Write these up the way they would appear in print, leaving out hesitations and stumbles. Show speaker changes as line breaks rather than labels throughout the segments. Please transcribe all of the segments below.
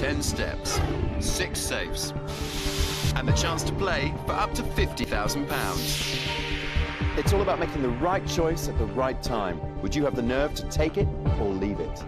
10 steps, 6 safes, and the chance to play for up to £50,000. It's all about making the right choice at the right time. Would you have the nerve to take it or leave it?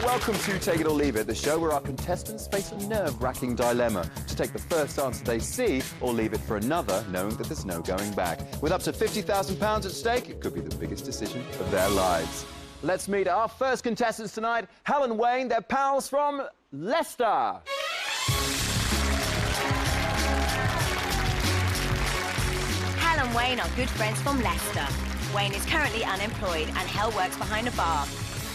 Welcome to Take It or Leave It, the show where our contestants face a nerve-wracking dilemma to take the first answer they see or leave it for another, knowing that there's no going back. With up to £50,000 at stake, it could be the biggest decision of their lives. Let's meet our first contestants tonight, Helen and Wayne. They're pals from Leicester.
Helen and Wayne are good friends from Leicester. Wayne is currently unemployed and Hel works behind a bar.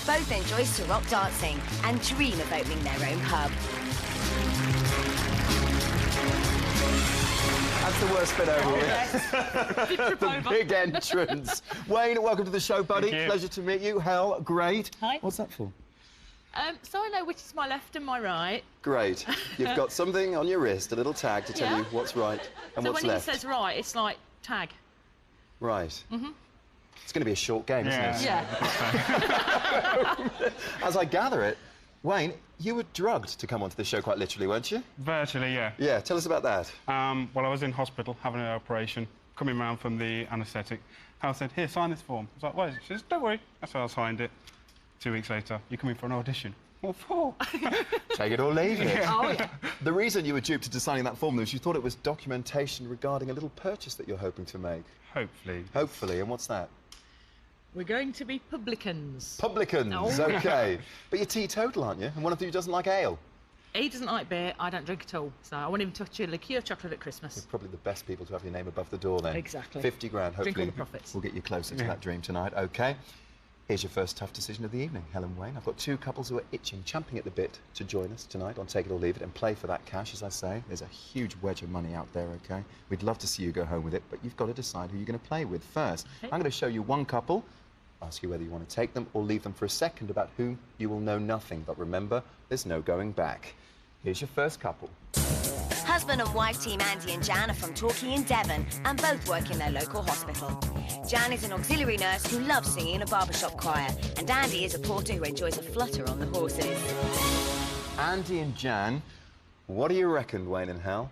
Both enjoy rock dancing and dream of opening their own pub.
That's the worst bit over with. The big entrance. Wayne, welcome to the show, buddy. Pleasure to meet you. Hel, great.
Hi.
What's that for?
So I know which is my left and my right.
Great. You've got something on your wrist, a little tag to tell you what's right and what's left.
So when he says right, it's like tag.
Right. Mm-hmm. It's going to be a short game, isn't it?
Yeah.
As I gather it, Wayne, you were drugged to come onto the show quite literally, weren't you?
Virtually, yeah.
Yeah, tell us about that.
Well, I was in hospital having an operation, coming round from the anaesthetic. Hal said, here, sign this form. I was like, what is it? She says, don't worry. That's why I signed it. 2 weeks later, you're coming for an audition. What for?
Take it or leave it.
Yeah. Oh, yeah.
The reason you were duped into signing that form, though, is you thought it was documentation regarding a little purchase that you're hoping to make.
Hopefully.
Hopefully, and what's that?
We're going to be publicans.
Publicans,
Oh.
OK. But you're teetotal, aren't you? And one of you doesn't like ale.
He doesn't like beer, I don't drink at all. So I want him to touch a liqueur chocolate at Christmas.
You're probably the best people to have your name above the door, then.
Exactly.
50 grand, hopefully.
Drink all the profits.
We'll get you closer to that dream tonight, OK? Here's your first tough decision of the evening, Helen Wayne. I've got two couples who are itching, champing at the bit to join us tonight on Take It or Leave It and play for that cash, as I say. There's a huge wedge of money out there, OK? We'd love to see you go home with it, but you've got to decide who you're going to play with first.
Okay.
I'm going to show you one couple, ask you whether you want to take them or leave them for a second, about whom you will know nothing. But remember, there's no going back. Here's your first couple.
Husband and wife team Andy and Jan are from Torquay in Devon and both work in their local hospital. Jan is an auxiliary nurse who loves singing in a barbershop choir, and Andy is a porter who enjoys a flutter on the horses.
Andy and Jan, what do you reckon, Wayne and Hal?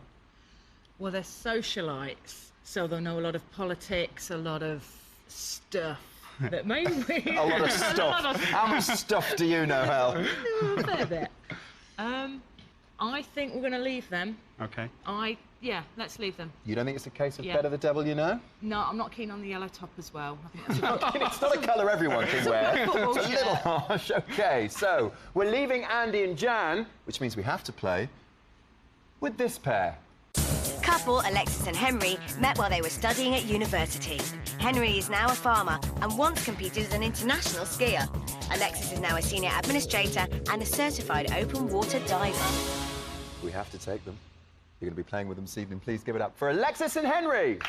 Well, they're socialites, so they'll know a lot of politics, a lot of stuff. That maybe
A lot of stuff. How much stuff do you know, Hal?
a fair bit. I think we're going to leave them.
OK.
Yeah, let's leave them.
You don't think it's a case of
Yeah.
better the devil you know?
No, I'm not keen on the yellow top as well. I think that's
It's not a colour everyone can wear.
Football
It's a little harsh. OK, so we're leaving Andy and Jan, which means we have to play with this pair.
Couple Alexis and Henry met while they were studying at university. Henry is now a farmer and once competed as an international skier. Alexis is now a senior administrator and a certified open water diver.
We have to take them. You're going to be playing with them this evening. Please give it up for Alexis and Henry.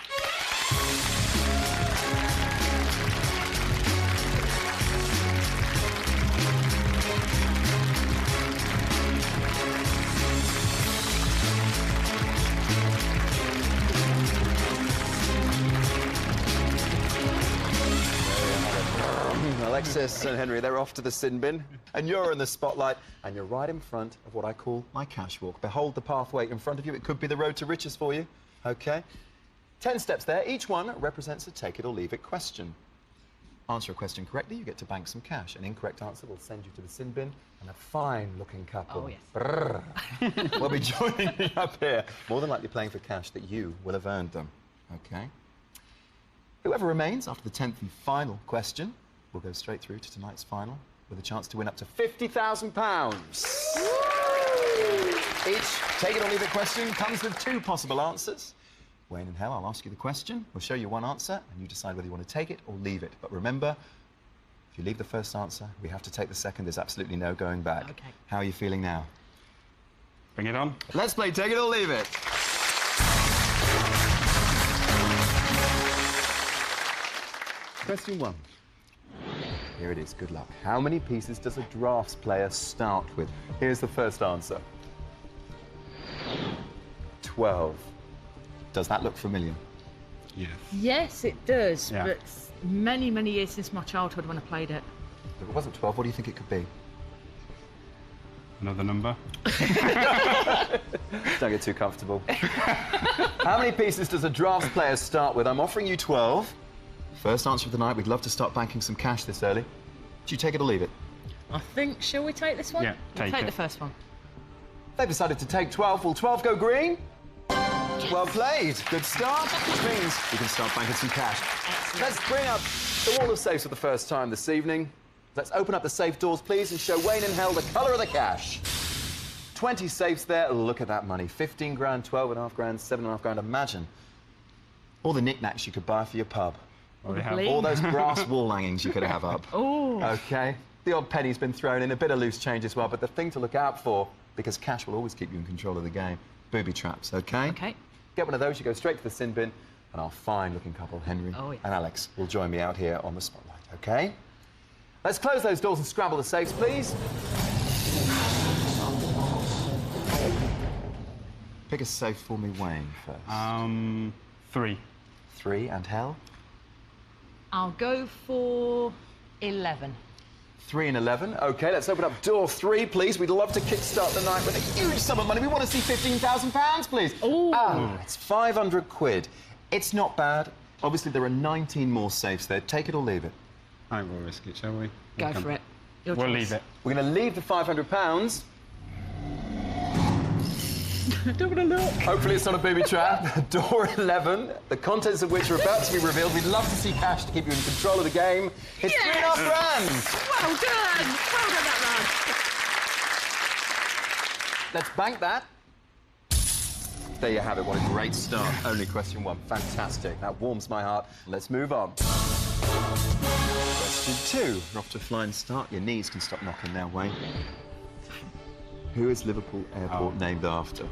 Alexis and Henry, they're off to the sin bin, and you're in the spotlight, and you're right in front of what I call my cash walk. Behold the pathway in front of you. It could be the road to riches for you, OK? 10 steps there. Each one represents a take it or leave it question. Answer a question correctly, you get to bank some cash. An incorrect answer will send you to the sin bin, and a fine-looking couple will be joining me up here, more than likely playing for cash that you will have earned them, OK? Whoever remains after the 10th and final question will go straight through to tonight's final with a chance to win up to £50,000. Each take it or leave it question comes with two possible answers. Wayne and Hel, I'll ask you the question. We'll show you one answer, and you decide whether you want to take it or leave it. But remember, if you leave the first answer, we have to take the second. There's absolutely no going back.
Okay.
How are you feeling now?
Bring it on.
Let's play Take It or Leave It. Question one. Here it is, good luck. How many pieces does a drafts player start with? Here's the first answer. 12. Does that look familiar?
Yes.
Yes, it does,
Yeah.
but many, many years since my childhood when I played it.
If it wasn't 12, what do you think it could be?
Another number.
Don't get too comfortable. How many pieces does a drafts player start with? I'm offering you 12. First answer of the night. We'd love to start banking some cash this early. Do you take it or leave it?
I think, shall we take this one?
Yeah,
We'll
take
the
it.
first one.
They've decided to take 12. Will 12 go green? Well played. Good start, which means we can start banking some cash.
Excellent.
Let's bring up the wall of safes for the first time this evening. Let's open up the safe doors, please, and show Wayne and Hel the colour of the cash. 20 safes there. Look at that money. 15 grand, 12.5 grand, 7.5 grand. Imagine all the knickknacks you could buy for your pub.
Well, they have.
bling.
All those brass wall hangings you could have up.
Oh.
OK. The odd penny's been thrown in, a bit of loose change as well, but the thing to look out for, because cash will always keep you in control of the game, booby traps, OK?
Okay.
Get one of those, you go straight to the sin bin, and our fine-looking couple, Henry
Oh, yeah.
and Alex, will join me out here on the spotlight, OK? Let's close those doors and scrabble the safes, please. Pick a safe for me, Wayne, first.
3.
3, and Hel?
I'll go for 11.
3 and 11. OK, let's open up door 3, please. We'd love to kickstart the night with a huge sum of money. We want to see £15,000, please.
Ooh.
Ah, it's 500 quid. It's not bad. Obviously, there are 19 more safes there. Take it or leave it.
I think we'll risk it, shall we?
Go for it. Your
We'll
choice.
leave it.
We're going to leave the £500.
Don't want to look.
Hopefully, it's not a booby trap. Door 11, the contents of which are about to be revealed. We'd love to see cash to keep you in control of the game. It's
Yes!
3.5 grand.
Well done. Well done, that
Let's bank that. There you have it. What a great start. Only question 1. Fantastic. That warms my heart. Let's move on. Question 2. We're off to a flying start. Your knees can stop knocking now, Wayne. Who is Liverpool Airport named after?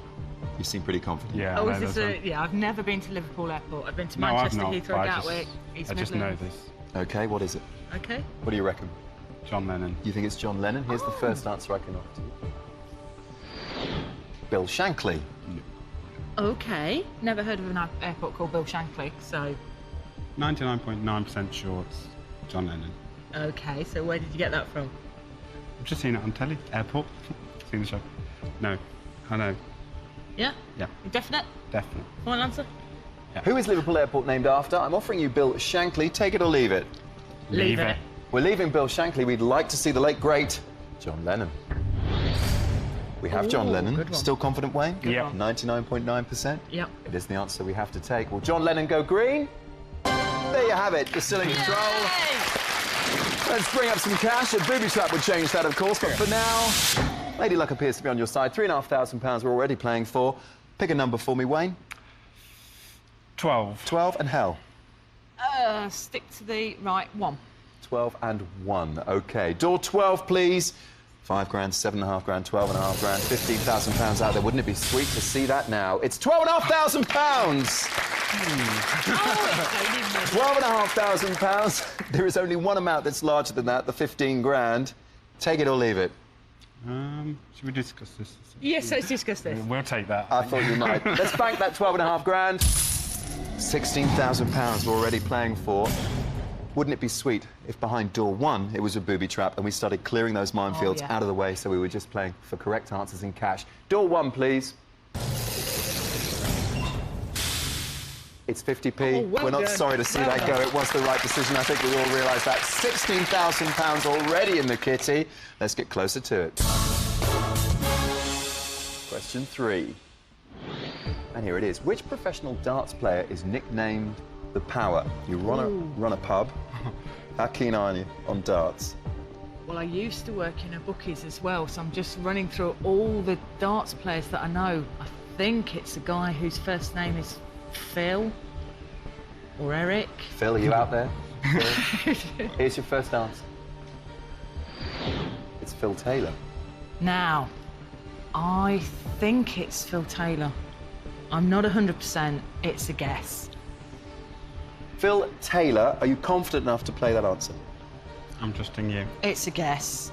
You seem pretty confident.
Yeah.
Oh,
I
is
know
this
those
a...
ones.
Yeah, I've never been to Liverpool Airport. I've been to
No, I've
Manchester,
not.
Heathrow,
but
Gatwick,
I
East
just know
Midlands.
this.
OK, what is it?
Okay.
What do you reckon?
John Lennon.
You think it's John Lennon? Here's the first answer I can offer to you. Bill Shankly.
Okay. Never heard of an airport called Bill Shankly, so...
99.9% sure it's John Lennon.
Okay, so where did you get that from?
I've just seen it on telly. Airport. Seen the show. No. I know.
Yeah?
Yeah.
You definite?
Definitely.
Final answer?
Who is Liverpool Airport named after? I'm offering you Bill Shankly. Take it or leave it.
Leave it.
We're leaving Bill Shankly. We'd like to see the late, great John Lennon. We have John
Ooh,
Lennon.
good one.
Still confident, Wayne?
Yep.
one.
99.9%?
Yep.
It is the answer we have to take. Will John Lennon go green? There you have it. You're still in control. Let's bring up some cash. A booby trap would change that, of course. But for now, Lady Luck appears to be on your side. £3,500 we're already playing for. Pick a number for me, Wayne.
12.
12 and Hel.
Stick to the right one.
12 and 1. OK. Door 12, please. 5 grand, 7.5 grand, 12.5 grand, £15,000 out there. Wouldn't it be sweet to see that now? It's £12,500! £12,500. There is only one amount that's larger than that, the 15 grand. Take it or leave it.
Should we discuss this?
Yes, let's discuss this.
We'll take that.
I thought you might. Let's bank that 12.5 grand. £16,000 we're already playing for. Wouldn't it be sweet if behind door 1 it was a booby trap and we started clearing those minefields
yeah.
out of the way so we were just playing for correct answers in cash? Door 1, please. It's 50p.
Oh, well
We're not
done.
sorry to see
Well
that go. It was the right decision. I think we all realise that. £16,000 already in the kitty. Let's get closer to it. Question 3. And here it is. Which professional darts player is nicknamed the Power? You run a pub. How keen are you on darts?
Well, I used to work in a bookies as well, so I'm just running through all the darts players that I know. I think it's a guy whose first name is Phil or Eric.
Phil, are you out there? Phil? Here's your first answer. It's Phil Taylor.
Now, I think it's Phil Taylor. I'm not 100%. It's a guess.
Phil Taylor, are you confident enough to play that answer?
I'm trusting you.
It's a guess.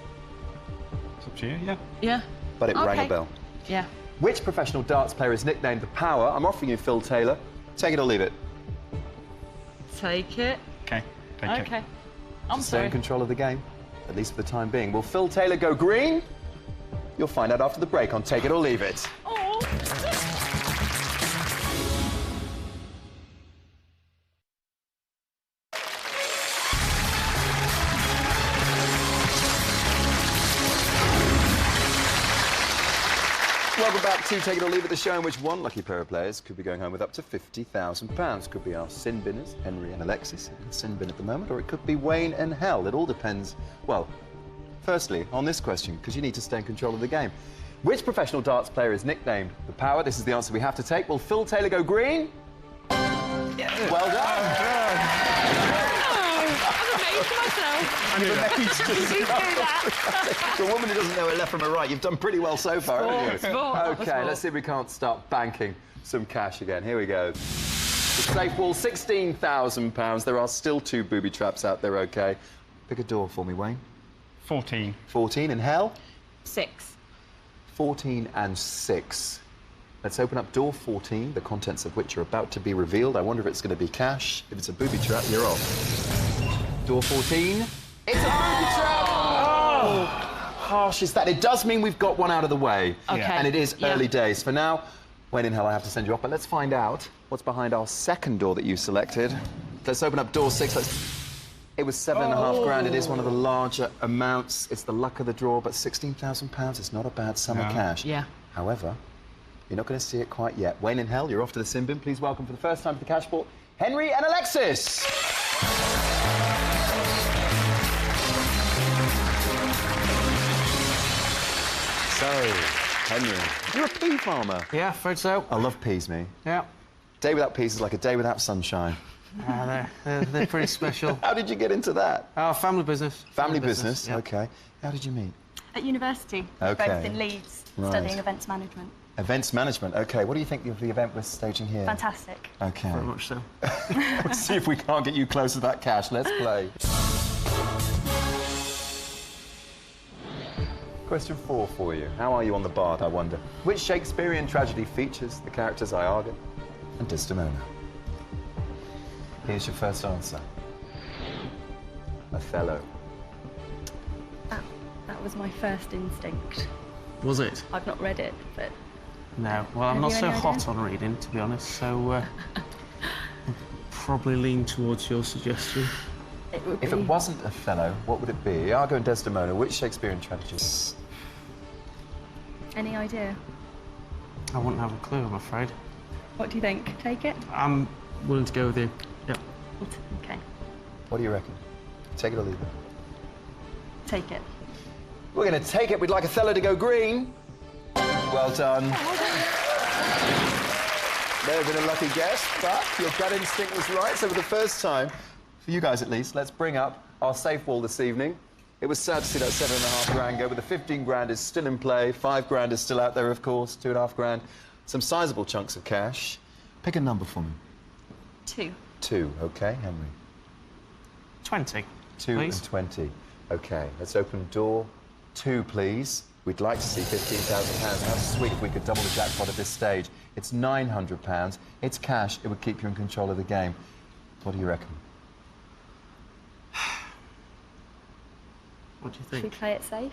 It's up to you, yeah.
Yeah.
But it rang
Okay.
a bell.
Yeah.
Which professional darts player is nicknamed the Power? I'm offering you Phil Taylor. Take it or leave it.
Take it.
Okay, take it.
Okay. I'm
Stay in
sorry.
control of the game, at least for the time being. Will Phil Taylor go green? You'll find out after the break on Take It or Leave It.
Oh.
Welcome back to Take It or Leave It, the show in which one lucky pair of players could be going home with up to £50,000. Could be our sin binners, Henry and Alexis, in the sin bin at the moment, or it could be Wayne and Hel. It all depends, well, firstly, on this question, because you need to stay in control of the game. Which professional darts player is nicknamed the Power? This is the answer we have to take. Will Phil Taylor go green? Well done.
I'm amazed myself.
For a woman who doesn't know her left from her right, you've done pretty well so far, haven't you?
Sport.
Okay, let's see if we can't start banking some cash again. Here we go. The safe wall, £16,000. There are still 2 booby traps out there, OK. Pick a door for me, Wayne.
14.
14, and Hel?
6.
14 and 6. Let's open up door 14, the contents of which are about to be revealed. I wonder if it's going to be cash. If it's a booby trap, you're off. Door 14. It's a booby trap! Oh! Harsh is that. It does mean we've got one out of the way.
Okay.
And it is
Yeah.
early days. For now, Wayne and Hel, I have to send you off, but let's find out what's behind our second door that you selected. Let's open up door 6. It was £7.5 grand. It is one of the larger amounts. It's the luck of the draw, but £16,000 is not a bad sum of cash.
Yeah.
However, you're not going to see it quite yet. Wayne and Hel, you're off to the sin bin. Please welcome for the first time to the cash ball, Henry and Alexis. So, Henry, you're a pea farmer.
Yeah, afraid so.
I love peas, me.
Yeah.
Day without peas is like a day without sunshine.
They're pretty special.
How did you get into that?
Our family business.
Family business,
yeah.
OK. How did you meet?
At university,
Okay.
both in Leeds,
Right.
studying events management.
Events management, OK. What do you think of the event we're staging here?
Fantastic.
OK.
Very much so.
Let's see if we can't get you close to that cash. Let's play. Question 4 for you. How are you on the Bard, I wonder? Which Shakespearean tragedy features the characters Iago and Desdemona? Here's your first answer. Othello.
That was my first instinct.
Was it?
I've not read it, but
No. Well, I'm
Have
not
you
so
any
hot
idea?
on reading, to be honest, so I'll probably lean towards your suggestion.
it would
If
be...
it wasn't Othello, what would it be? Iago and Desdemona, which Shakespearean tragedy?
Any idea?
I wouldn't have a clue, I'm afraid.
What do you think? Take it?
I'm willing to go with you. Yeah.
Okay,
What do you reckon? Take it or leave it?
take it.
We're going to take it. We'd like Othello to go green. Well done. May have been a lucky guess, but your gut instinct was right. So for the first time, for you guys at least, let's bring up our safe wall this evening. It was sad to see that £7.5 grand go, but the 15 grand is still in play. 5 grand is still out there, of course. 2.5 grand. Some sizable chunks of cash. Pick a number for me.
2.
2, OK, Henry.
20.
2
please.
and 20. OK, let's open door 2, please. We'd like to see £15,000. How sweet if we could double the jackpot at this stage. It's £900. It's cash. It would keep you in control of the game. What do you reckon?
What do you
Should we
think?
play it safe?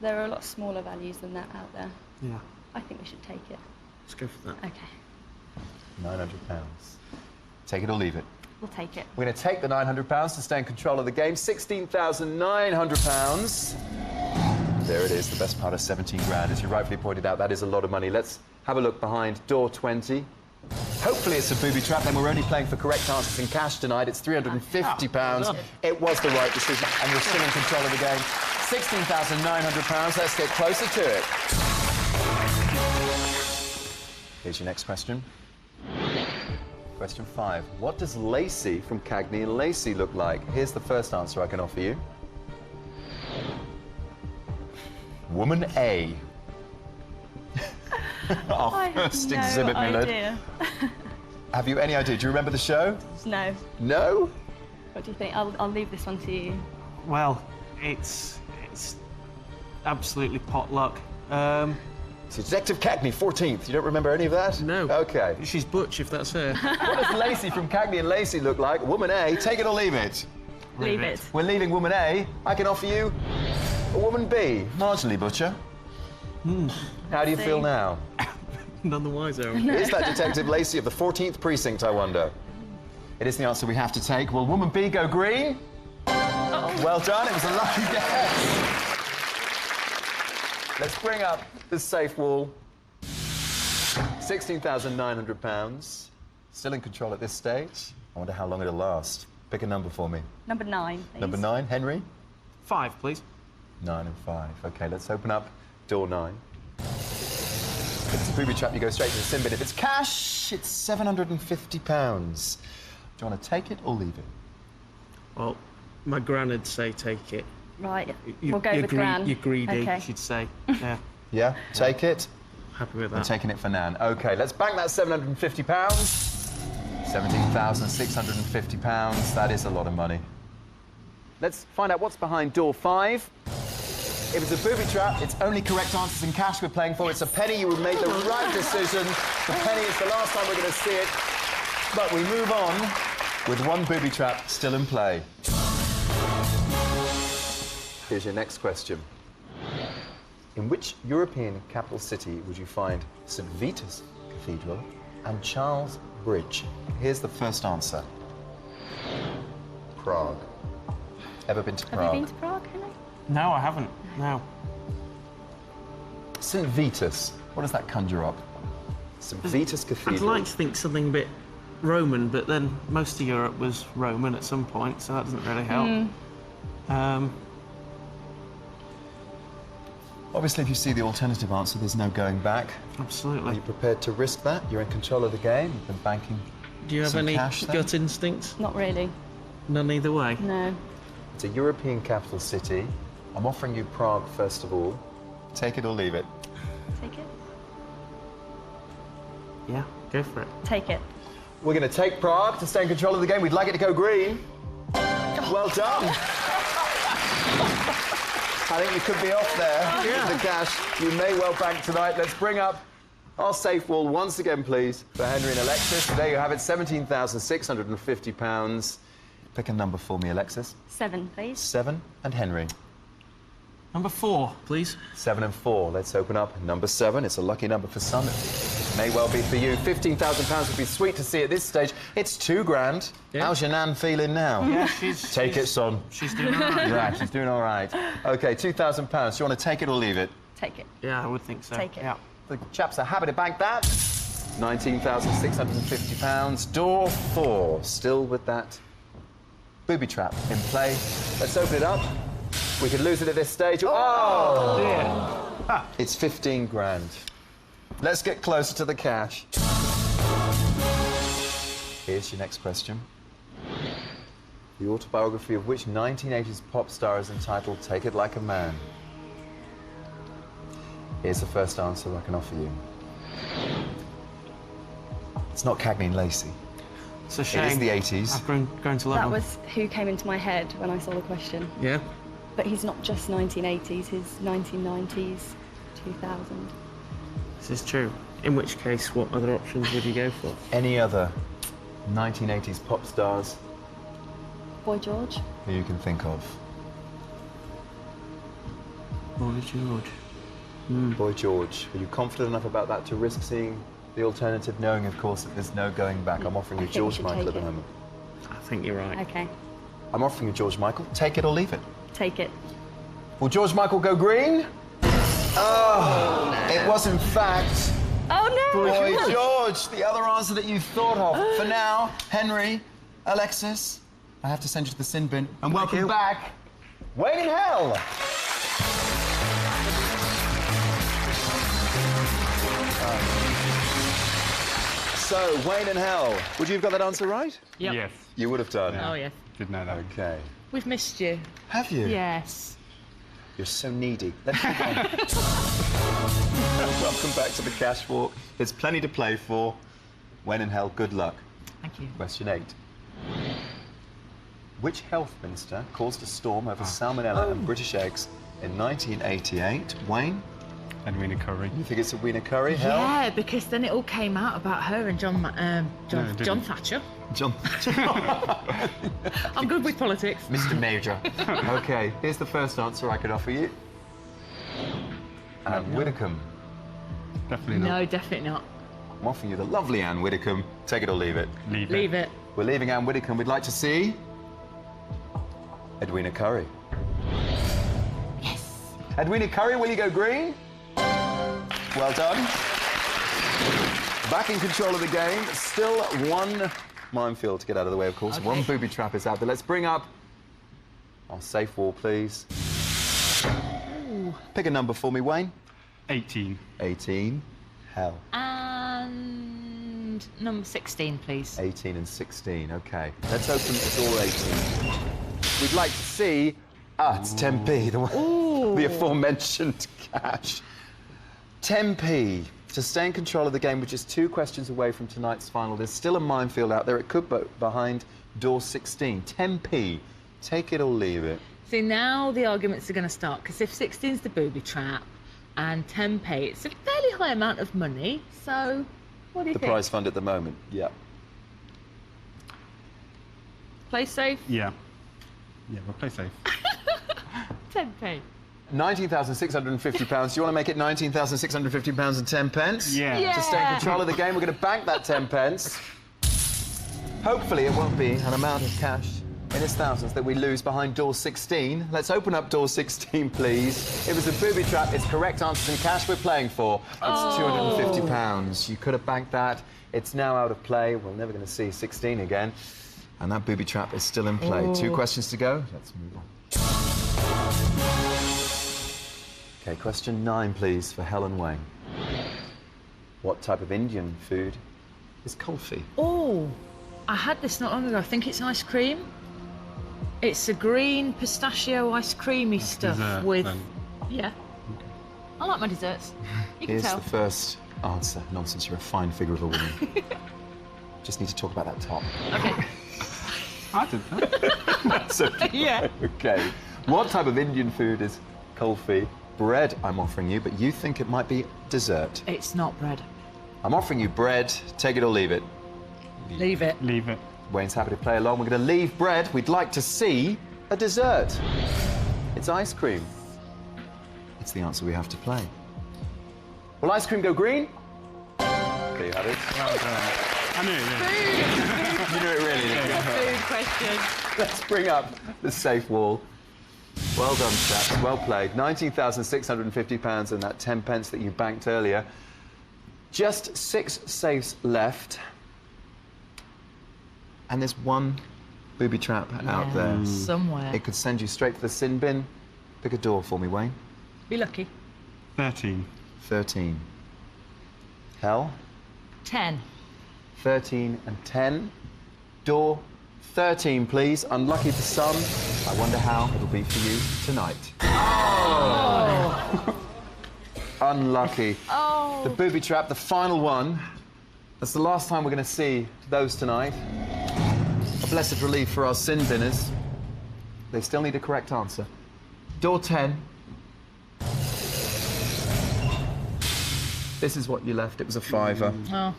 There are a lot smaller values than that out there.
Yeah.
I think we should take it.
Let's go for that.
Okay,
£900. Take it or leave it.
we'll take it.
We're going to take the £900 to stay in control of the game. £16,900. There it is, the best part of 17 grand. As you rightfully pointed out, that is a lot of money. Let's have a look behind door 20. Hopefully it's a booby trap, then we're only playing for correct answers in cash tonight. It's £350. It was the right decision, and you're still in control of the game. £16,900. Let's get closer to it. Here's your next question. Question 5. What does Lacey from Cagney and Lacey look like? Here's the first answer I can offer you. Woman A. Our
I have
first
no
exhibit, Millard.
idea.
Have you any idea? Do you remember the show?
No.
No?
What do you think? I'll leave this one to you.
Well, it's absolutely potluck.
So Detective Cagney, 14th. You don't remember any of that?
No.
OK.
She's Butch, if that's her.
What does Lacey from Cagney and Lacey look like? Woman A, take it or leave it.
Leave it.
We're leaving woman A. I can offer you a woman B. Marginally, Butcher. How do you feel now?
None the wiser.
Is that Detective Lacey of the 14th precinct, I wonder? It is the answer we have to take. Will woman B go green? Well done, it was a lucky guess. Let's bring up the safe wall. £16,900. Still in control at this stage. I wonder how long it'll last. Pick a number for me.
Number 9, please.
Number 9, Henry?
5, please.
9 and 5. OK, let's open up door 9. If it's a booby trap, you go straight to the sin bin. If it's cash, it's £750. Do you want to take it or leave it?
Well, my gran'd say take it.
Right, we'll go with Gran.
You're greedy,
Okay.
she'd say. Yeah,
Yeah, take it.
happy with
We're
that.
taking it for Nan. OK, let's bank that £750. £17,650. That is a lot of money. Let's find out what's behind door 5. If it's a booby trap, it's only correct answers in cash we're playing for. It's a penny. You would make the right decision. The penny is the last time we're going to see it. But we move on with one booby trap still in play. Here's your next question. In which European capital city would you find St. Vitus Cathedral and Charles Bridge? Here's the first answer. Prague. Ever been to Prague?
Have you been to Prague, Henry?
No, I haven't. No.
St. Vitus. What does that conjure up? St. Vitus
I'd
Cathedral.
like to think something a bit Roman, but then most of Europe was Roman at some point, so that doesn't really help.
Obviously, if you see the alternative answer, there's no going back. Are
Absolutely.
you prepared to risk that? You're in control of the game. You've been banking
Do you have
some
any
cash there?
gut instincts?
Not really.
None either way.
No.
It's a European capital city. I'm offering you Prague, first of all. Take it or leave it.
Take it.
Yeah, go for it.
Take it.
We're going to take Prague to stay in control of the game. We'd like it to go green. Well done. I think you could be off there with the cash. You may well bank tonight. Let's bring up our safe wall once again, please, for Henry and Alexis. There you have it, £17,650. Pick a number for me, Alexis.
7, please.
7 and Henry.
Number 4, please.
7 and 4. Let's open up number 7. It's a lucky number for some. It may well be for you. £15,000 would be sweet to see at this stage. It's £2,000.
Yeah.
How's your Nan feeling now?
Yeah,
Take it, son.
She's doing all right.
Yeah, she's doing all right. OK, £2,000. Do you want to take it or leave it?
Take it.
Yeah, I would think so.
Take it.
Yeah.
The chaps are happy to bank that. £19,650. Door 4. Still with that booby trap in play. Let's open it up. We could lose it at this stage. Oh!
Dear.
It's £15,000. Let's get closer to the cash. Here's your next question. The autobiography of which 1980s pop star is entitled Take It Like a Man? Here's the first answer I can offer you. It's not Cagney and Lacey.
It's a shame.
It is the 80s.
I've grown to love
That
him.
was who came into my head when I saw the question.
Yeah.
But he's not just 1980s, he's 1990s, 2000.
This is true. In which case, what other options would you go for?
Any other 1980s pop stars
Boy George?
who you can think of?
Boy George.
Boy George. Are you confident enough about that to risk seeing the alternative, knowing, of course, that there's no going back? I'm offering
I
you
think we
George
should
Michael
take
at the
it.
moment.
I think you're right.
Okay.
I'm offering you George Michael. Take it or leave it.
Take it.
Will George Michael go green? Oh, it was in fact
Oh no!
Boy George, the other answer that you thought of. For now, Henry, Alexis, I have to send you to the sin bin. And welcome
you.
back, Wayne in Hell. So, Wayne in Hell, would you have got that answer right?
Yep.
Yes.
You would have done.
Oh, yeah.
Did know that.
Okay.
We've missed you.
Have you?
Yes.
You're so needy. Let's move on. Welcome back to the Cash Walk. There's plenty to play for. When in Hell, good luck.
Thank you.
Question 8. Which health minister caused a storm over salmonella and British eggs in 1988? Wayne?
Edwina Curry.
You think it's Edwina Curry? Hell?
Yeah, because then it all came out about her and John
didn't.
Thatcher.
John.
I'm good with politics.
Mr. Major. OK, here's the first answer I could offer you. Anne Widdecombe.
Definitely not.
No, definitely not.
I'm offering you the lovely Anne Widdecombe. Take it or leave it.
Leave it.
We're leaving Anne Widdecombe. We'd like to see Edwina Curry.
Yes.
Edwina Curry, will you go green? Well done. Back in control of the game. Still one minefield to get out of the way, of course.
Okay.
One booby trap is out there. Let's bring up our safe wall, please.
Ooh.
Pick a number for me, Wayne.
18.
18. Hell.
And number 16, please.
18 and 16. OK. Let's open door 18. We'd like to see... it's 10p, the aforementioned cash. 10p. To stay in control of the game, which is 2 questions away from tonight's final. There's still a minefield out there. It could be behind door 16. 10p. Take it or leave it.
See, now the arguments are going to start, because if 16's the booby trap and 10p, it's a fairly high amount of money. So, what do you
The
think?
prize fund at the moment, yeah.
Play safe?
Yeah. Yeah, we'll play safe.
10p.
£19,650. Do you want to make it £19,650 and 10 pence?
Yeah.
To stay in control of the game, we're going to bank that 10 pence. Hopefully it won't be an amount of cash in its thousands that we lose behind door 16. Let's open up door 16, please. It was a booby trap. It's correct answers in cash we're playing for. It's £250. You could have banked that. It's now out of play. We're never going to see 16 again. And that booby trap is still in play. 2 questions to go. Let's move on. OK, question 9, please, for Helen Wayne. What type of Indian food is kulfi?
Oh, I had this not long ago. I think it's ice cream. It's a green pistachio ice creamy stuff
Dessert,
with...
then.
Yeah. Okay. I like my desserts. You can
Here's
tell.
the first answer. Nonsense, you're a fine figure of a woman. Just need to talk about that top.
Okay.
I did that.
That's okay.
Yeah.
OK. What type of Indian food is kulfi? Bread, I'm offering you, but you think it might be dessert.
It's not bread.
I'm offering you bread. Take it or leave it.
Leave it.
Leave it.
Wayne's happy to play along. We're going to leave bread. We'd like to see a dessert. It's ice cream. It's the answer we have to play. Will ice cream go green? There you have it.
Well done. I knew it, yeah.
You knew it really, didn't you?
Food question.
Let's bring up the safe wall. Well done, chaps. Well played. £19,650 and that 10 pence that you banked earlier. Just 6 safes left. And there's one booby trap out there.
Somewhere.
It could send you straight to the sin bin. Pick a door for me, Wayne.
Be lucky.
13.
13. Hell?
10.
13 and 10. Door 13, please. Unlucky for some. I wonder how it'll be for you tonight. Oh! Unlucky.
Oh.
The booby trap, the final one. That's the last time we're going to see those tonight. A blessed relief for our sin binners. They still need a correct answer. Door 10. This is what you left. It was a fiver.
Oh.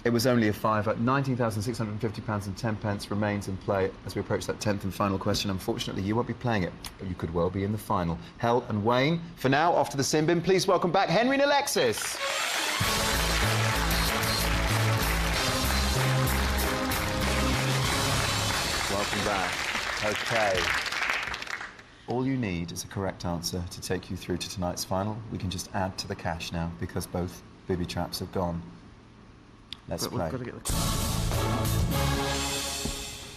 It was only a fiver. £19,650 and 10 pence remains in play as we approach that 10th and final question. Unfortunately, you won't be playing it, but you could well be in the final. Hel and Wayne, for now, off to the sin bin. Please welcome back Henry and Alexis. Welcome back. OK. All you need is a correct answer to take you through to tonight's final. We can just add to the cash now because both booby traps have gone. Let's play.
We've got to get the...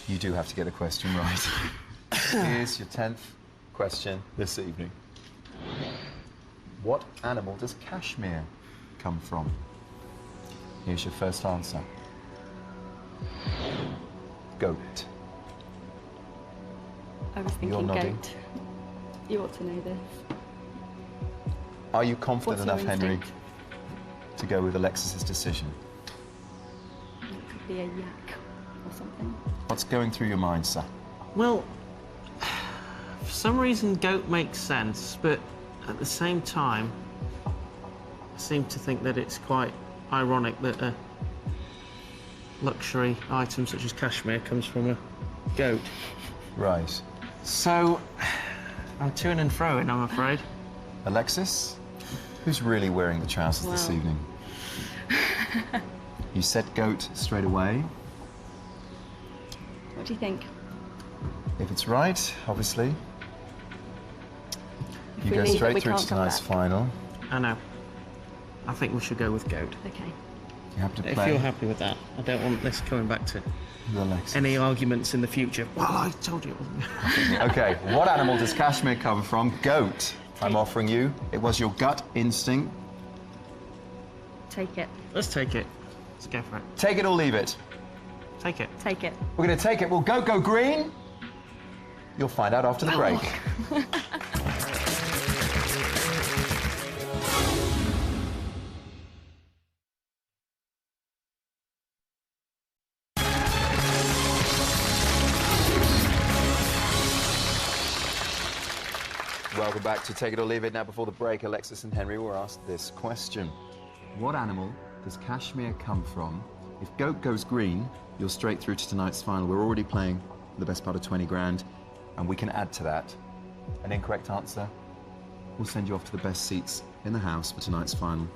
You do have to get a question right. Here's your 10th question this evening. What animal does cashmere come from? Here's your first answer. Goat.
I was
You're
thinking
nodding.
goat. You ought to know this.
Are you confident
What's your
enough, Henry,
instinct?
to go with Alexis's decision?
It could be a yak or something.
What's going through your mind, sir?
Well, for some reason, goat makes sense, but at the same time, I seem to think that it's quite ironic that a luxury item such as cashmere comes from a goat.
Right.
So, I'm to and fro it, I'm afraid.
Alexis, who's really wearing the trousers this evening? You said goat straight away.
What do you think?
If it's right, obviously, you
we
go
leave it,
straight
we
through
can't
to
come
tonight's
back.
final.
I know. I think we should go with goat.
Okay.
You have to
If
play
you're happy with that, I don't want this coming back to
with Alexis.
any arguments in the future. Well, I told you it wasn't.
Okay, what animal does cashmere come from? Goat. I'm offering you. It was your gut instinct.
Take it.
Let's take it. Let's go for it.
Take it or leave it.
Take it.
Take it.
We're going to take it. Will goat go green? You'll find out after the break. Welcome back to Take It or Leave It. Now, before the break, Alexis and Henry were asked this question. What animal does cashmere come from? If goat goes green, you're straight through to tonight's final. We're already playing the best part of 20 grand, and we can add to that. An incorrect answer will send you off to the best seats in the house for tonight's final.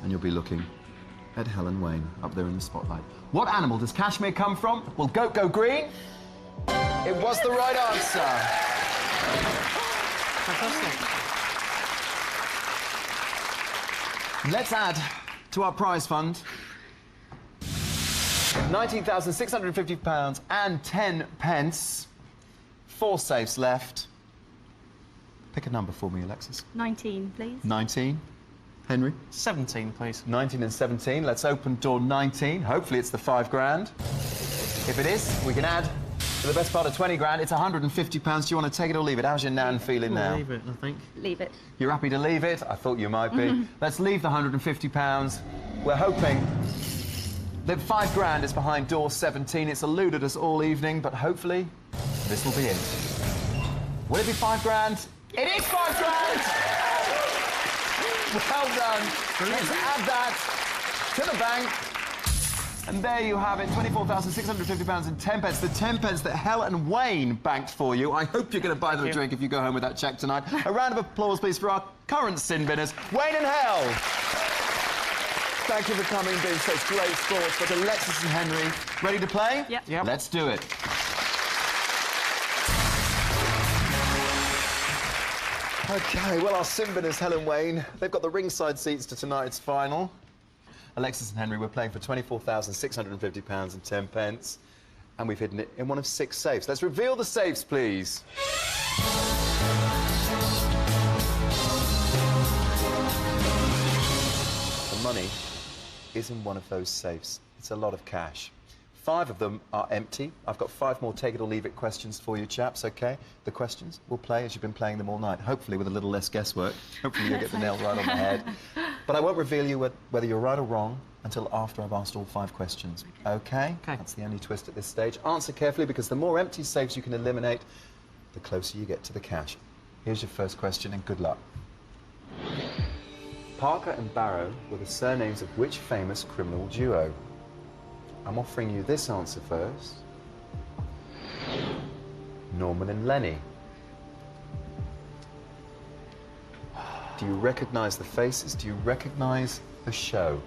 And you'll be looking at Helen Wayne up there in the spotlight. What animal does cashmere come from? Will goat go green? It was the right answer.
Fantastic.
Let's add to our prize fund £19,650 and 10 pence. 4 safes left. Pick a number for me, Alexis.
19, please.
19. Henry?
17, please.
19 and 17. Let's open door 19. Hopefully it's the 5 grand. If it is, we can add to the best part of 20 grand. It's £150. Do you want to take it or leave it? How's your nan feeling now?
Leave it, I think.
Leave it.
You're happy to leave it? I thought you might be. Let's leave the £150. We're hoping that 5 grand is behind door 17. It's eluded us all evening, but hopefully this will be it. Will it be 5 grand? It is 5 grand! Well done. Let's add that to the bank. And there you have it, £24,650 and 10 pence. The 10 pence that Helen Wayne banked for you. I hope you're going to buy them a drink if you go home with that cheque tonight. A round of applause, please, for our current sin binners, Wayne and Hel. Thank you for coming, being such great sports. But Alexis and Henry, ready to play?
Yep.
Let's do it. OK, well, our sin binners, Helen Wayne, they've got the ringside seats to tonight's final. Alexis and Henry, we're playing for £24,650 and 10 pence. And we've hidden it in one of 6 safes. Let's reveal the safes, please. The money is in one of those safes. It's a lot of cash. 5 of them are empty. I've got 5 more take it or leave it questions for you, chaps, OK? The questions will play as you've been playing them all night, hopefully with a little less guesswork. Hopefully you'll get the nail right on the head. But I won't reveal you whether you're right or wrong until after I've asked all 5 questions. OK? That's the only twist at this stage. Answer carefully, because the more empty safes you can eliminate, the closer you get to the cash. Here's your first question, and good luck. Parker and Barrow were the surnames of which famous criminal duo? I'm offering you this answer first. Norman and Lenny. Do you recognise the faces? Do you recognise the show?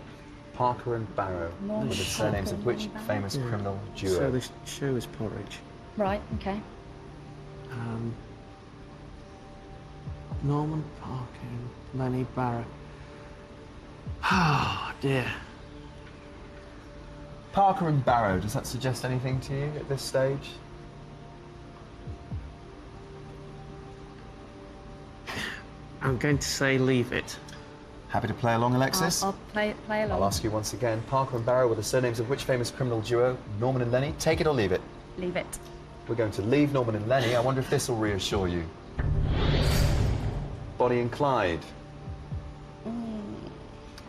Parker and Barrow were the surnames of which famous criminal duo?
So the show is Porridge.
Right, okay.
Norman, Parker, Lenny, Barrow. Oh, dear.
Parker and Barrow, does that suggest anything to you at this stage?
I'm going to say leave it.
Happy to play along, Alexis?
I'll play along.
I'll ask you once again. Parker and Barrow were the surnames of which famous criminal duo? Norman and Lenny. Take it or leave it?
Leave it.
We're going to leave Norman and Lenny. I wonder if this will reassure you. Bonnie and Clyde.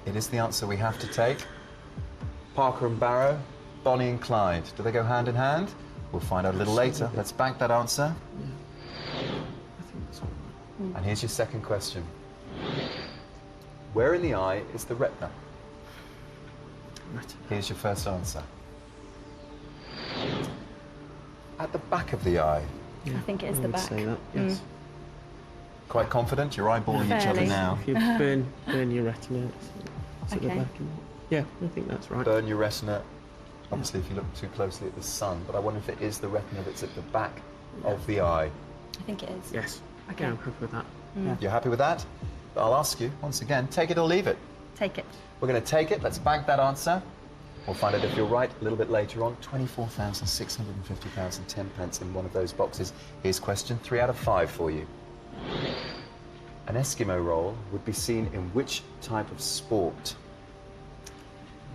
It is the answer we have to take. Parker and Barrow, Bonnie and Clyde. Do they go hand in hand? We'll find out a little later. Let's bank that answer.
I think that's all right.
And here's your second question. Where in the eye is the retina?
Retina.
Here's your first answer. At the back of the eye.
Yeah,
I think it is
I
the
would
back.
say that, yes.
Quite confident? You're eyeballing each other
Fairly.
now.
If you burn your retina, it's at the
Okay.
back. Yeah, I think that's right.
Burn your retina. Obviously, if you look too closely at the sun, but I wonder if it is the retina that's at the back of the eye.
I think it is.
Yes.
Okay.
Yeah, I'm happy with that.
You're happy with that? I'll ask you once again, take it or leave it.
Take it.
We're going to take it. Let's bank that answer. We'll find out if you're right a little bit later on. £24,650 and 10 pence in one of those boxes. Here's question 3 out of 5 for you. An Eskimo roll would be seen in which type of sport?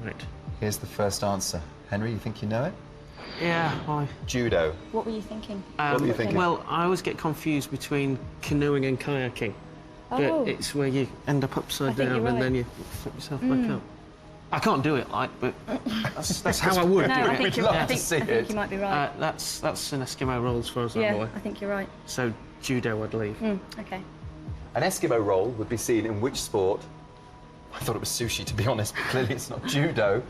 Right.
Here's the first answer. Henry, you think you know it?
Yeah, why?
Judo.
What were you thinking?
What were you thinking?
Well, I always get confused between canoeing and kayaking.
Oh.
But it's where you end up upside
I think
down
you're
and
right.
then you flip yourself back up. I can't do it, like, but that's how I would
No,
do
I
it.
think
We'd
you're
love
right.
to see
I think
it.
you might be right.
That's an Eskimo roll as far as I'm
yeah,
aware.
I think you're right.
So judo, I'd leave.
Okay.
An Eskimo roll would be seen in which sport? I thought it was sushi, to be honest, but clearly it's not judo.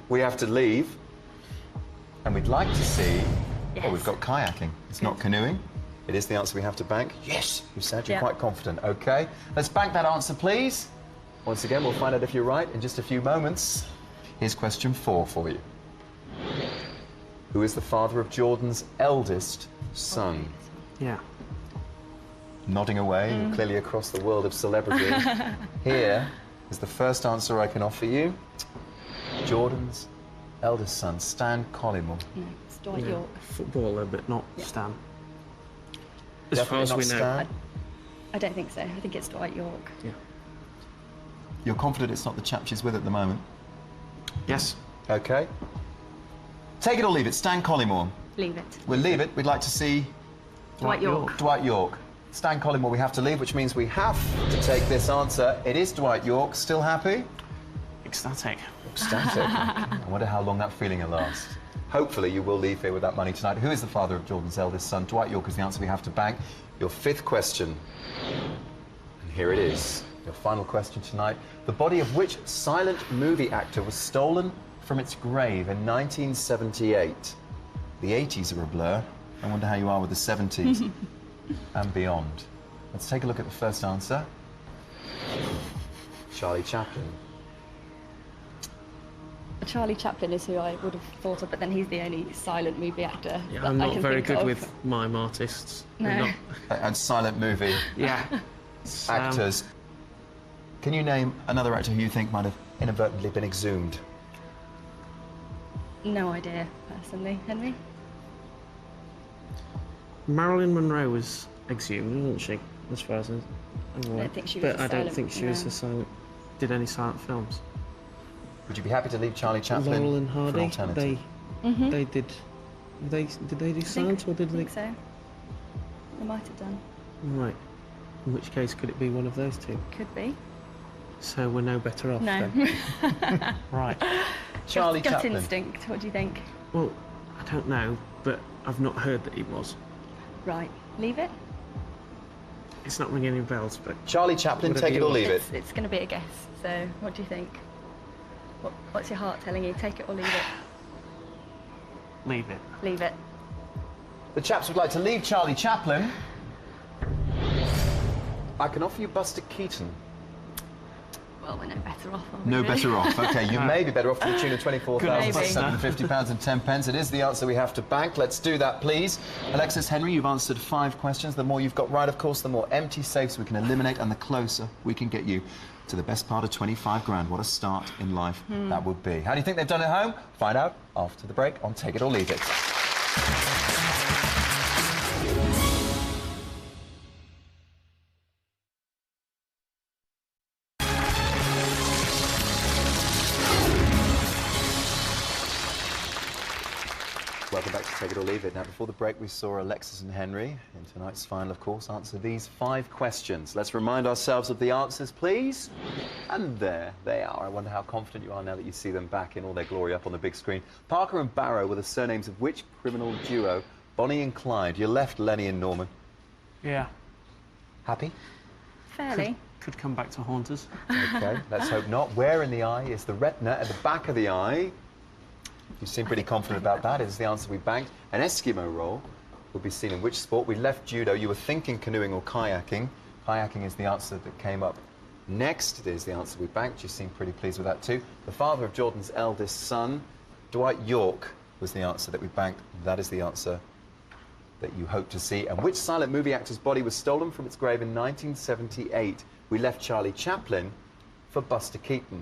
We have to leave. And we'd like to see...
Yes.
Oh, we've got kayaking. It's not canoeing. It is the answer we have to bank. Yes, you said you're
Yeah.
quite confident. OK. Let's bank that answer, please. Once again, we'll find out if you're right in just a few moments. Here's question 4 for you. Who is the father of Jordan's eldest son?
Yeah.
Nodding away, you're clearly across the world of celebrity. Here is the first answer I can offer you. Jordan's eldest son, Stan Collymore.
No, it's Dwight
Yeah.
York.
Footballer, but not Stan. As
Definitely
far as
not
we know.
Stan.
I don't think so. I think it's Dwight York.
Yeah.
You're confident it's not the chap she's with at the moment?
Yes.
OK. Take it or leave it, Stan Collymore.
Leave it.
We'll leave it. We'd like to see
Dwight York.
Dwight York. Stan Collymore we have to leave, which means we have to take this answer. It is Dwight York. Still happy?
Ecstatic.
Ecstatic. I wonder how long that feeling will last. Hopefully you will leave here with that money tonight. Who is the father of Jordan's eldest son? Dwight York is the answer we have to bank. Your 5th question. And here it is. Your final question tonight. The body of which silent movie actor was stolen from its grave in 1978? The 80s are a blur. I wonder how you are with the 70s and beyond. Let's take a look at the first answer. Charlie Chaplin.
Charlie Chaplin is who I would have thought of, but then he's the only silent movie actor
Yeah,
that
I'm
I
not
can
very
think
good
of.
with mime artists.
No.
I'm not-
And silent movie
yeah. It's,
actors. Can you name another actor who you think might have inadvertently been exhumed?
No idea, personally. Henry?
Marilyn Monroe was exhumed, wasn't she? As far as I'm aware.
I don't think she was
But
a
I don't
silent-
think she was
no.
a silent. Did any silent films?
Would you be happy to leave Charlie Chaplin
Laurel and
for an
Hardy.
alternative?
They did. Did they do silent or did
I
they?
think so. They might have done.
Right. In which case, could it be one of those two?
Could be.
So we're no better off
No.
then. Right.
Charlie
Gut
Chaplin.
instinct. What do you think?
Well, I don't know, but I've not heard that he was.
Right. Leave it?
It's not ringing any bells, but
Charlie Chaplin,
Whatever
take it
you
or
want.
leave it.
It's going to be a guess. So, what do you think? What's your heart telling you? Take it or leave it?
leave it.
Leave it.
The chaps would like to leave Charlie Chaplin. I can offer you Buster Keaton.
Well, we're no better off, are we?
No
really?
better off. OK, you may be better off to the tune of
Maybe.
£24,750 and 10 pence. It is the answer we have to bank. Let's do that, please. Alexis, Henry, you've answered 5 questions. The more you've got right, of course, the more empty safes we can eliminate and the closer we can get you to the best part of 25 grand. What a start in life that would be. How do you think they've done at home? Find out after the break on Take It or Leave It. Welcome back Right, take it or leave it. Now, before the break, we saw Alexis and Henry, in tonight's final, of course, answer these 5 questions. Let's remind ourselves of the answers, please. And there they are. I wonder how confident you are now that you see them back in all their glory up on the big screen. Parker and Barrow were the surnames of which criminal duo? Bonnie and Clyde. You left Lenny and Norman.
Yeah.
Happy?
Fairly.
Could come back to haunt us.
OK, let's hope not. Where in the eye is the retina at the back of the eye? You seem pretty confident about that. It is the answer we banked. An Eskimo roll will be seen in which sport? We left judo. You were thinking canoeing or kayaking. Kayaking is the answer that came up next. It is the answer we banked. You seem pretty pleased with that too. The father of Jordan's eldest son, Dwight York, was the answer that we banked. That is the answer that you hope to see. And which silent movie actor's body was stolen from its grave in 1978? We left Charlie Chaplin for Buster Keaton.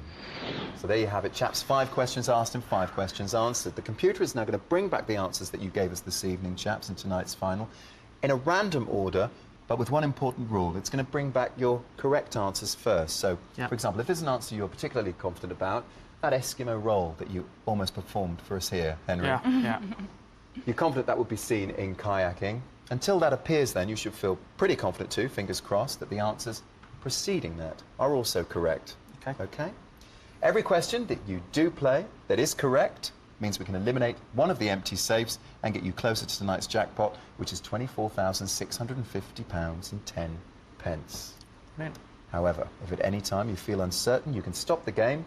So there you have it, chaps. 5 questions asked and 5 questions answered. The computer is now going to bring back the answers that you gave us this evening, chaps, in tonight's final, in a random order, but with one important rule. It's going to bring back your correct answers first. So, for example, if there's an answer you're particularly confident about, that Eskimo roll that you almost performed for us here, Henry.
Yeah.
You're confident that would be seen in kayaking. Until that appears, then, you should feel pretty confident too, fingers crossed, that the answers preceding that are also correct. Okay? Every question that you do play that is correct means we can eliminate one of the empty safes and get you closer to tonight's jackpot, which is £24,650 and 10 pence.
Brilliant.
However, if at any time you feel uncertain, you can stop the game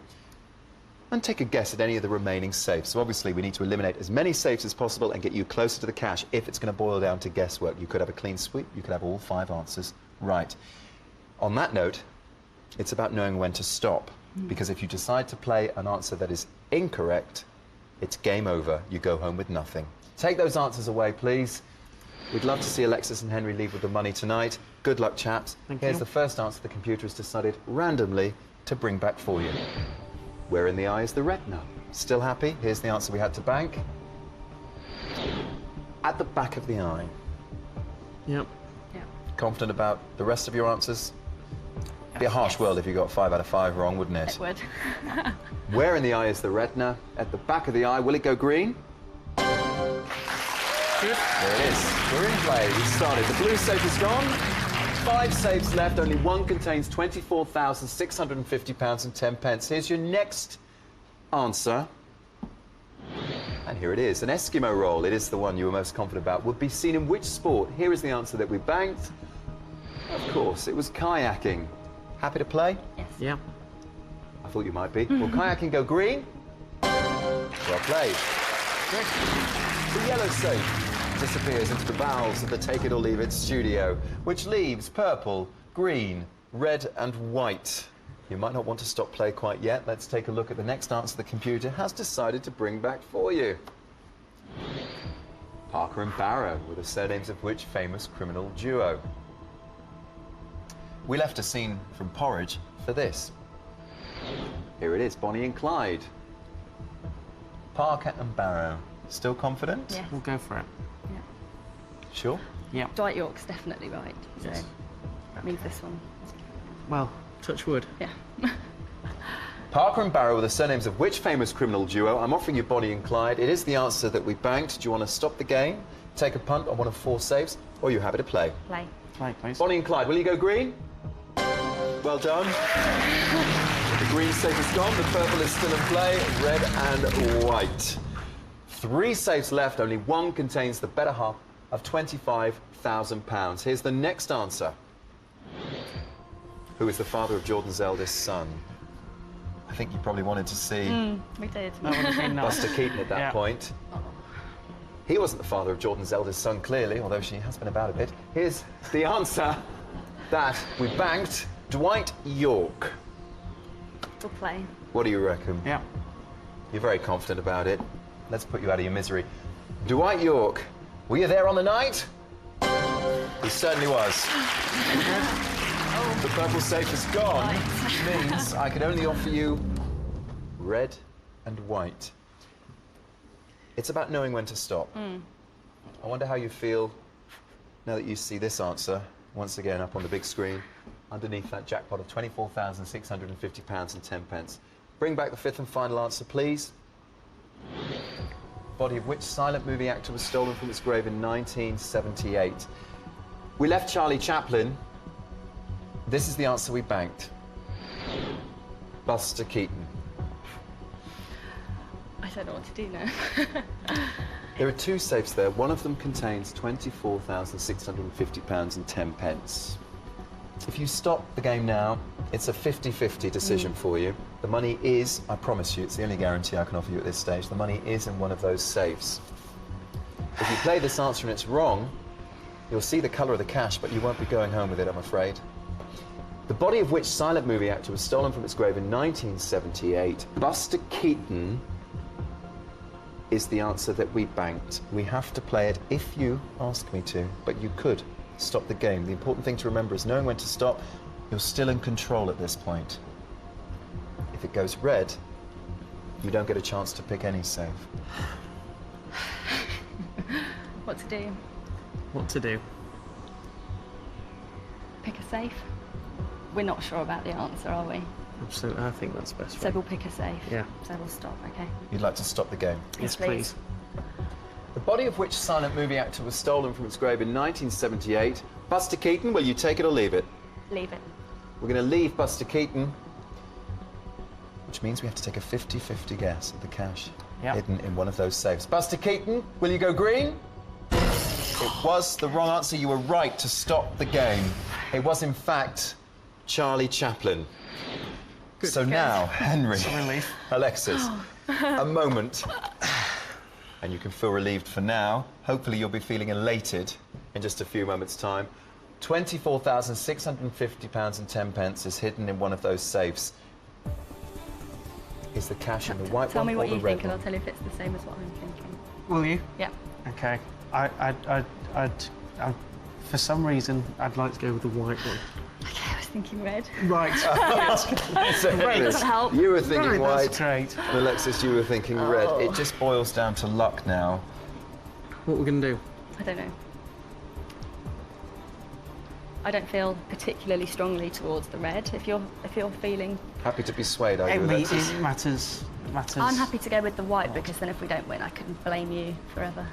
and take a guess at any of the remaining safes. So obviously we need to eliminate as many safes as possible and get you closer to the cash. If it's going to boil down to guesswork, you could have a clean sweep, you could have all 5 answers right. On that note, it's about knowing when to stop, because if you decide to play an answer that is incorrect, it's game over. You go home with nothing. Take those answers away, please. We'd love to see Alexis and Henry leave with the money tonight. Good luck, chaps. Here's the first answer the computer has decided randomly to bring back for you. Where in the eye is the retina? Still happy? Here's the answer we had to bank. At the back of the eye.
Yep.
Confident about the rest of your answers? It'd be a harsh world if you got 5 out of 5 wrong, wouldn't it?
It would.
Where in the eye is the retina? At the back of the eye. Will it go green? Good. There it is. We're in play. We started. The blue safe is gone. 5 safes left. Only one contains £24,650 and 10 pence. Here's your next answer. And here it is. An Eskimo roll. It is the one you were most confident about. Would be seen in which sport? Here is the answer that we banked. Of course, it was kayaking. Happy to play?
Yes.
Yeah.
I thought you might be. Will kayaking go green? Well played. The yellow safe disappears into the bowels of the Take It or Leave It studio, which leaves purple, green, red and white. You might not want to stop play quite yet. Let's take a look at the next answer the computer has decided to bring back for you. Parker and Barrow were the surnames of which famous criminal duo? We left a scene from Porridge for this. Here it is, Bonnie and Clyde. Parker and Barrow. Still confident?
Yes.
We'll go for it.
Yeah.
Sure?
Yeah.
Dwight York's definitely right. So
Yes.
leave this one.
Well, touch wood.
Yeah.
Parker and Barrow were the surnames of which famous criminal duo? I'm offering you Bonnie and Clyde. It is the answer that we banked. Do you want to stop the game, take a punt on one of 4 saves, or are you happy to play?
Play.
Play, please.
Bonnie and Clyde, will you go green? Well done. The green safe is gone, the purple is still in play, red and white. 3 safes left, only one contains the better half of £25,000. Here's the next answer. Who is the father of Jordan's eldest son? I think you probably wanted to see
We did.
That would have been nice.
Buster Keaton at that point. He wasn't the father of Jordan's eldest son, clearly, although she has been about a bit. Here's the answer that we banked. Dwight York.
We'll play.
What do you reckon?
Yeah.
You're very confident about it. Let's put you out of your misery. Dwight York, were you there on the night? He certainly was. The purple safe is gone, which means I can only offer you red and white. It's about knowing when to stop. I wonder how you feel now that you see this answer once again up on the big screen underneath that jackpot of £24,650 and 10 pence. Bring back the 5th and final answer, please. body of which silent movie actor was stolen from its grave in 1978? We left Charlie Chaplin. This is the answer we banked. Buster Keaton.
I don't know what to do now.
There are two safes there. One of them contains £24,650 and 10 pence. If you stop the game now, it's a 50-50 decision for you. The money is, I promise you, it's the only guarantee I can offer you at this stage, the money is in one of those safes. If you play this answer and it's wrong, you'll see the colour of the cash, but you won't be going home with it, I'm afraid. The body of which silent movie actor was stolen from its grave in 1978, Buster Keaton, is the answer that we banked. We have to play it if you ask me to, but you could stop the game. The important thing to remember is knowing when to stop. You're still in control at this point. If it goes red, you don't get a chance to pick any safe.
What to do?
What to do?
Pick a safe? We're not sure about the answer, are we?
Absolutely, I think that's best.
So we'll pick a safe.
Yeah.
So we'll stop, okay?
You'd like to stop the game?
Yes, please.
The body of which silent movie actor was stolen from its grave in 1978? Buster Keaton, will you take it or leave it?
Leave it.
We're going to leave Buster Keaton, which means we have to take a 50-50 guess at the cash hidden in one of those safes. Buster Keaton, will you go green? It was the wrong answer. You were right to stop the game. It was, in fact, Charlie Chaplin.
Good.
So now, Henry,
Relief.
Alexis, a moment, and you can feel relieved for now. Hopefully you'll be feeling elated in just a few moments' time. £24,650 and 10 pence is hidden in one of those safes. Is the cash in the white
Tell
one
me
or
what
the
you
red
think, and
one?
I'll tell you if it's the same as what I'm thinking.
Will you?
Yeah.
Okay. I'd for some reason, I'd like to go with the white one.
Okay, I was thinking red.
Right.
So,
Red doesn't help.
you were thinking
Right,
white.
that's great.
And Alexis, you were thinking red. It just boils down to luck now.
What we're going to do?
I don't know. I don't feel particularly strongly towards the red. If you're feeling,
Happy to be swayed, are you, Alexis?
It matters.
I'm happy to go with the white because then if we don't win, I can blame you forever.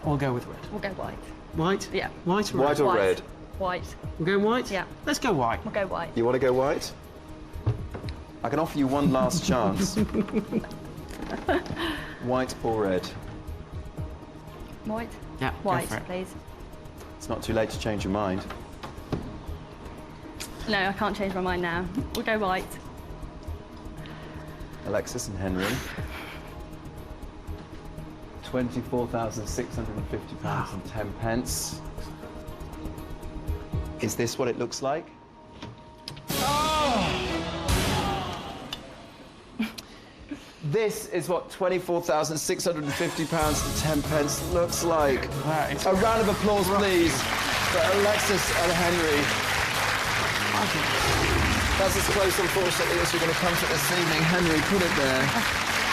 We'll go with red.
We'll go white.
White?
Yeah.
White or
White
red?
or red?
White.
We're going white?
Yeah.
Let's go white.
We'll go white.
You want to go white? I can offer you one last chance. White or red?
White?
Yeah, go
White,
for it.
please.
It's not too late to change your mind.
No, I can't change my mind now. We'll go white.
Alexis and Henry. £24,650 and 10 pence. Is this what it looks like? This is what £24,650 and 10 pence looks like. A round of applause, please, for Alexis and Henry. That's as close, unfortunately, as you're going to come to this evening. Henry, put it there.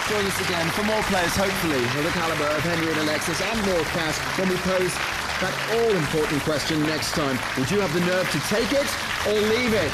Join us again for more players, hopefully, of the calibre of Henry and Alexis, and more cash when we pose that all-important question next time. Would you have the nerve to take it or leave it?